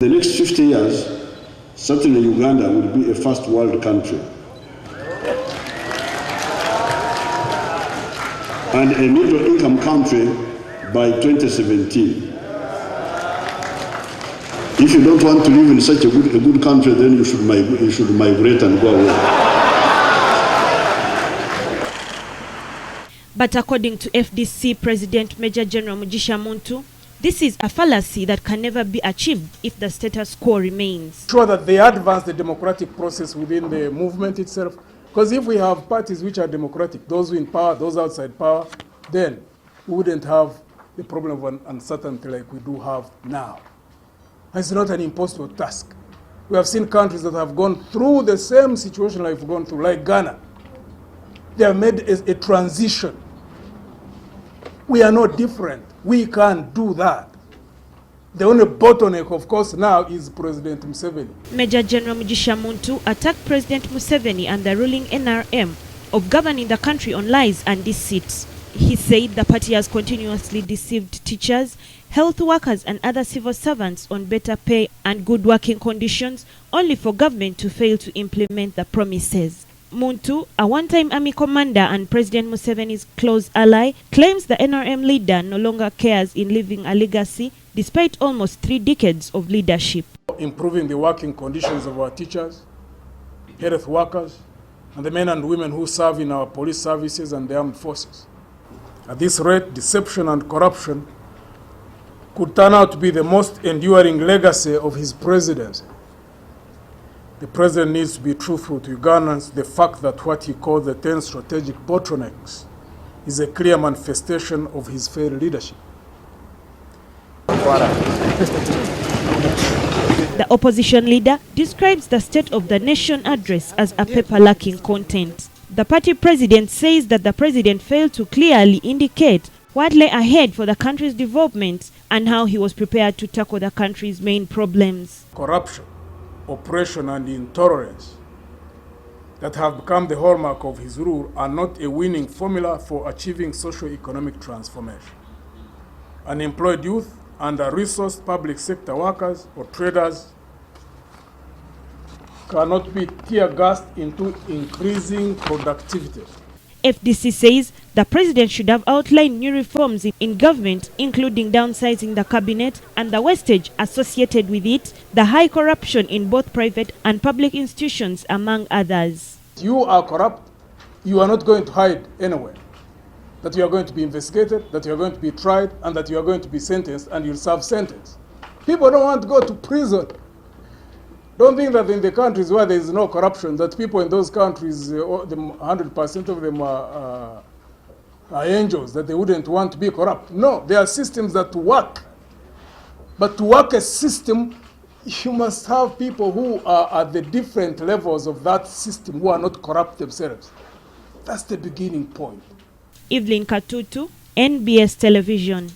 the next 50 years, certainly Uganda will be a first world country and a middle-income country by 2017. If you don't want to live in such a good country, then you should migrate and go away. But according to FDC President Major General Mugisha Muntu, this is a fallacy that can never be achieved if the status quo remains. Sure that they advance the democratic process within the movement itself. Because if we have parties which are democratic, those in power, those outside power, then we wouldn't have the problem of uncertainty like we do have now. It's not an impossible task. We have seen countries that have gone through the same situation like we've gone through, like Ghana. They have made a transition. We are not different. We can't do that. The only bottleneck, of course, now is President Museveni. Major General Mugisha Muntu attacked President Museveni and the ruling NRM of governing the country on lies and deceit. He said the party has continuously deceived teachers, health workers and other civil servants on better pay and good working conditions, only for government to fail to implement the promises. Muntu, a one-time army commander and President Museveni's close ally, claims the NRM leader no longer cares in leaving a legacy despite almost 3 decades of leadership. Improving the working conditions of our teachers, health workers, and the men and women who serve in our police services and the armed forces. At this rate, deception and corruption could turn out to be the most enduring legacy of his presidency. The president needs to be truthful to Ugandans. The fact that what he called the 10 strategic bottlenecks is a clear manifestation of his failed leadership. The opposition leader describes the State of the Nation address as a paper lacking content. The party president says that the president failed to clearly indicate what lay ahead for the country's development and how he was prepared to tackle the country's main problems. Corruption, oppression and intolerance that have become the hallmark of his rule are not a winning formula for achieving socio-economic transformation. Unemployed youth, under-resourced public sector workers or traders cannot be tear-gassed into increasing productivity. FDC says the president should have outlined new reforms in government, including downsizing the cabinet and the wastage associated with it, the high corruption in both private and public institutions, among others. You are corrupt, you are not going to hide anywhere. That you are going to be investigated, that you are going to be tried, and that you are going to be sentenced, and you'll serve sentence. People don't want to go to prison. Don't think that in the countries where there is no corruption, that people in those countries, 100% of them are angels, that they wouldn't want to be corrupt. No, there are systems that work. But to work a system, you must have people who are at the different levels of that system who are not corrupt themselves. That's the beginning point. Evelyn Katutu, NBS Television.